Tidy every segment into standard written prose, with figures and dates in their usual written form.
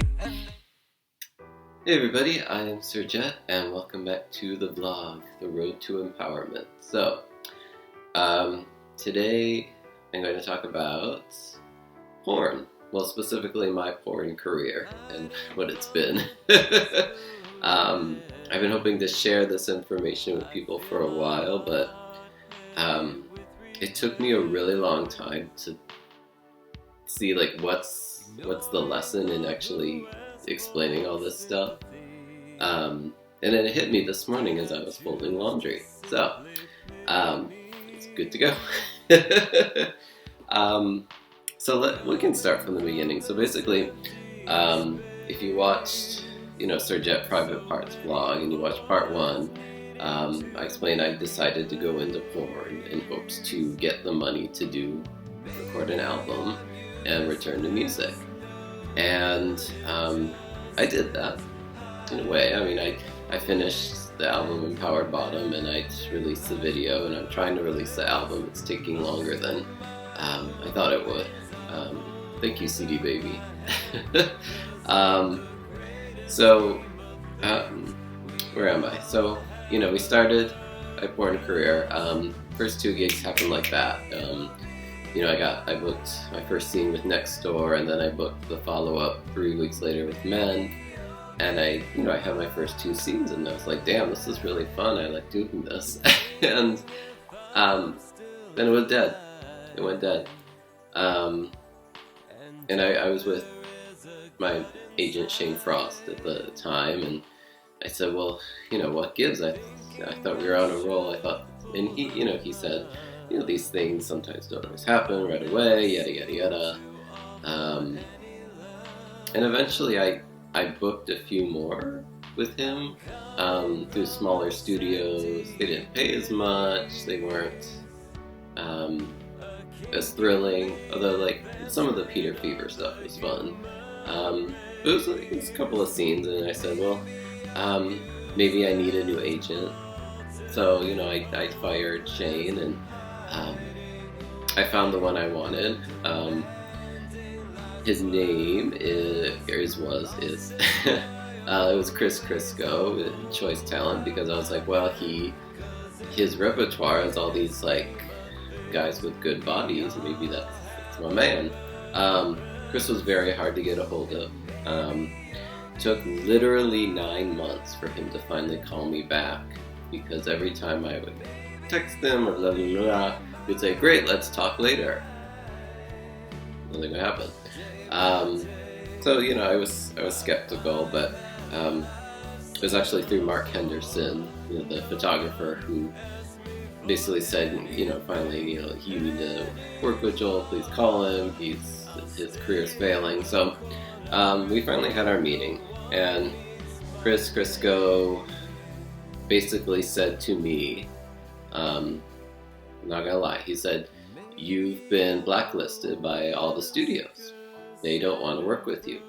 Hey everybody, I am Sir Jet, and welcome back to the vlog, The Road to Empowerment. So, today I'm going to talk about porn. Well, specifically my porn career and what it's been. I've been hoping to share this information with people for a while, but it took me a really long time to see what's the lesson in actually explaining all this stuff. And then it hit me this morning as I was folding laundry. So, it's good to go. We can start from the beginning. So basically, if you watched, Sir Jet Private Parts vlog and you watched part 1, I explained I decided to go into porn in hopes to get the money to record an album and return to music. And I did that in a way. I mean, I finished the album Empowered Bottom and I released the video, and I'm trying to release the album. It's taking longer than I thought it would. Thank you, CD Baby. Where am I? So, we started a porn career. First 2 gigs happened like that. I booked my first scene with Next Door, and then I booked the follow-up 3 weeks later with Men, and I had my first 2 scenes, and I was like, damn, this is really fun, I like doing this. And then it was dead. It went dead. And I was with my agent Shane Frost at the time, and I said, well, what gives? I thought we were on a roll. And he said, these things sometimes don't always happen right away, yada, yada, yada. And eventually I booked a few more with him through smaller studios. They didn't pay as much. They weren't as thrilling, although some of the Peter Fever stuff was fun. It was a couple of scenes, and I said, well, maybe I need a new agent. So, I fired Shane, and I found the one I wanted. His name it was Chris Crisco, Choice Talent, because I was like, well, his repertoire is all these guys with good bodies, maybe that's my man. Chris was very hard to get a hold of. Took literally 9 months for him to finally call me back, because every time I would text him or blah blah blah, he'd say, great, let's talk later. Nothing would happen. So I was skeptical, but it was actually through Mark Henderson, the photographer, who basically said, finally, you need to work with Joel, please call him, his career's failing. So we finally had our meeting, and Chris Crisco basically said to me, I'm not gonna lie, he said, you've been blacklisted by all the studios. They don't want to work with you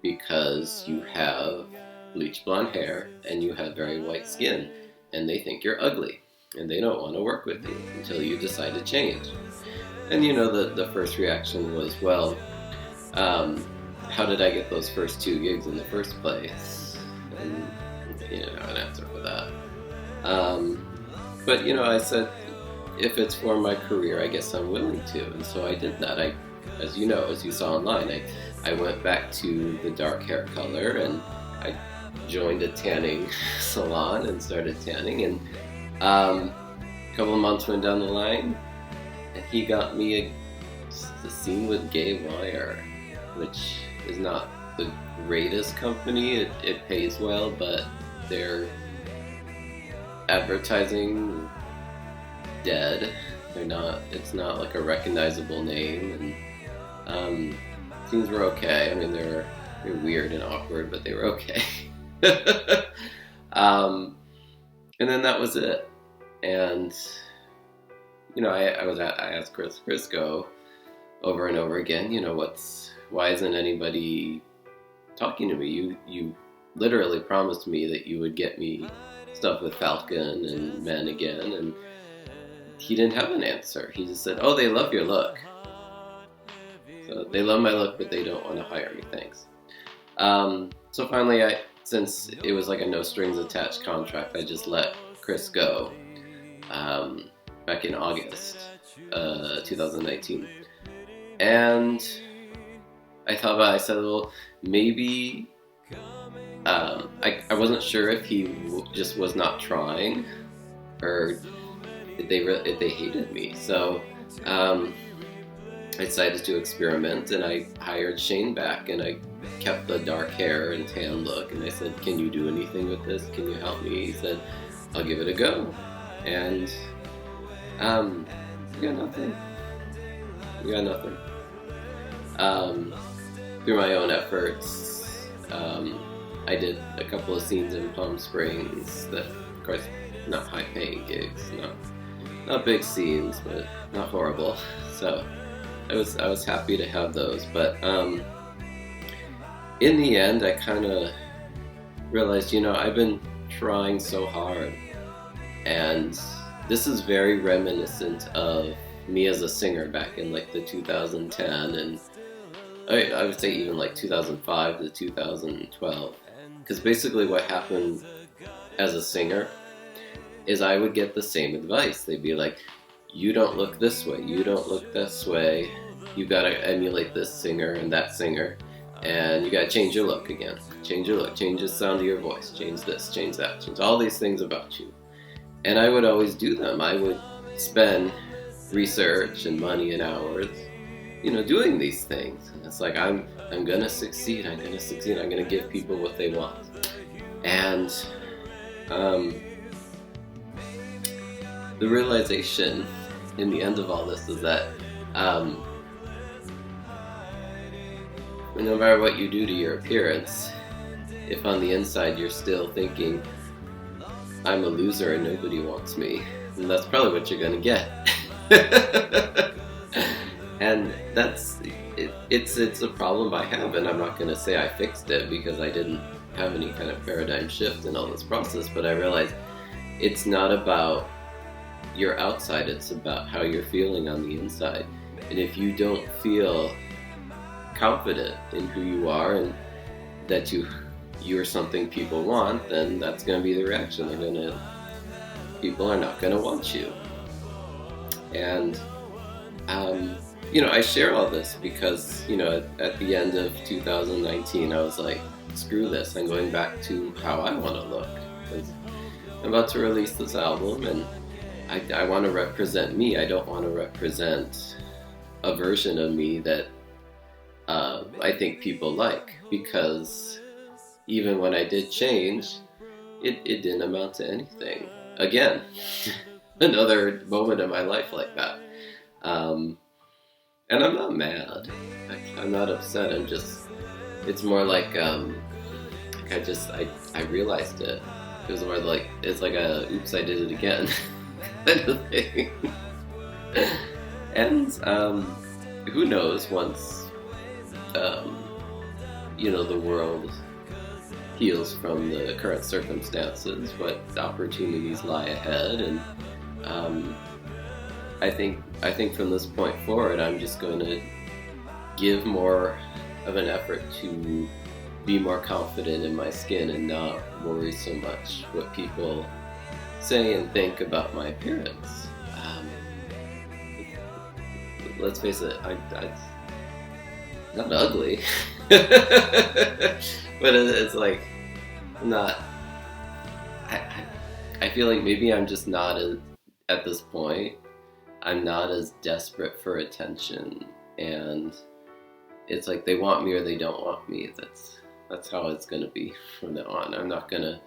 because you have bleached blonde hair and you have very white skin, and they think you're ugly, and they don't want to work with you until you decide to change. And the first reaction was, well, how did I get those first 2 gigs in the first place? And an answer for that. But I said, if it's for my career, I guess I'm willing to. And so I did that. As you saw online, I went back to the dark hair color, and I joined a tanning salon and started tanning. And a couple of months went down the line, and he got me a scene with Gay Wire, which is not the greatest company. It pays well, but their advertising dead. It's not like a recognizable name, and scenes were okay. I mean, they're weird and awkward, but they were okay. And then that was it. And I asked Chris Crisco over and over again, why isn't anybody talking to me? You literally promised me that you would get me stuff with Falcon and Men again, and he didn't have an answer. He just said, oh, they love your look. So they love my look, but they don't want to hire me, thanks. So finally, since it was like a no strings attached contract, I just let Chris go um, back in August 2019. And I thought about it, I said, well, maybe I wasn't sure if he just was not trying or if they hated me. So I decided to experiment, and I hired Shane back, and I kept the dark hair and tan look, and I said, can you do anything with this? Can you help me? He said, I'll give it a go. And we got nothing. Through my own efforts, I did a couple of scenes in Palm Springs that, of course, not high-paying gigs, not big scenes, but not horrible. So I was happy to have those. But in the end, I kind of realized, I've been trying so hard, and this is very reminiscent of me as a singer back in like the 2010 and I would say even like 2005 to 2012, because basically what happened as a singer is I would get the same advice. They'd be like, you don't look this way, you don't look this way, you gotta emulate this singer and that singer, and you gotta change your look again, change your look, change the sound of your voice, change this, change that, change all these things about you. And I would always do them. I would spend research and money and hours, doing these things. And it's like, I'm gonna succeed, I'm gonna give people what they want. And the realization in the end of all this is that no matter what you do to your appearance, if on the inside you're still thinking, I'm a loser and nobody wants me, and that's probably what you're gonna get. And it's a problem I have, and I'm not gonna say I fixed it because I didn't have any kind of paradigm shift in all this process, but I realized it's not about your outside, it's about how you're feeling on the inside. And if you don't feel confident in who you are and that you're something people want, then that's going to be the reaction. People are not going to want you. And I share all this because at the end of 2019 I was like, screw this, I'm going back to how I want to look, because I'm about to release this album and I want to represent me. I don't want to represent a version of me that I think people like, because even when I did change, it didn't amount to anything. Again, another moment in my life like that. And I'm not mad. I'm not upset. It's more like I realized it. It was more like, it's like a oops, I did it again kind of thing. And who knows, once the world heals from the current circumstances, what opportunities lie ahead. And I think from this point forward, I'm just going to give more of an effort to be more confident in my skin and not worry so much what people say and think about my appearance. Let's face it, I'm not ugly, but it's like not. I feel like maybe I'm just not at this point. I'm not as desperate for attention, and it's like they want me or they don't want me. That's how it's gonna be from now on. I'm not gonna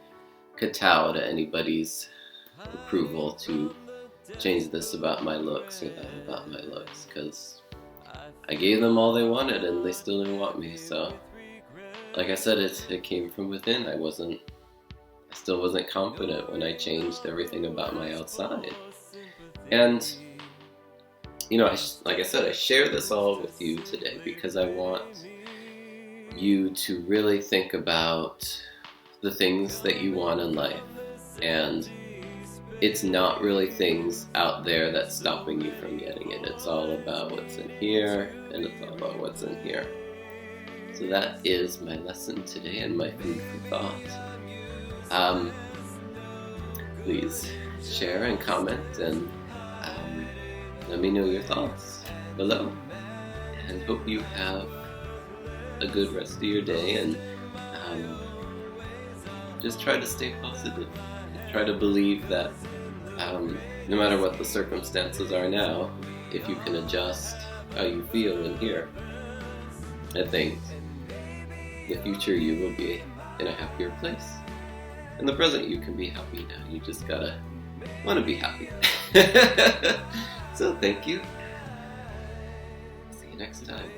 kowtow to anybody's approval to change this about my looks or that about my looks, because I gave them all they wanted and they still didn't want me. So, like I said, it came from within. I still wasn't confident when I changed everything about my outside. And like I said, I share this all with you today because I want you to really think about the things that you want in life. And it's not really things out there that's stopping you from getting it. It's all about what's in here, and it's all about what's in here. So that is my lesson today and my food for thought. Please share and comment and let me know your thoughts below. And hope you have a good rest of your day, and just try to stay positive. Try to believe that no matter what the circumstances are now, if you can adjust how you feel in here, I think the future you will be in a happier place. In the present you can be happy now. You just gotta want to be happy. So thank you. See you next time.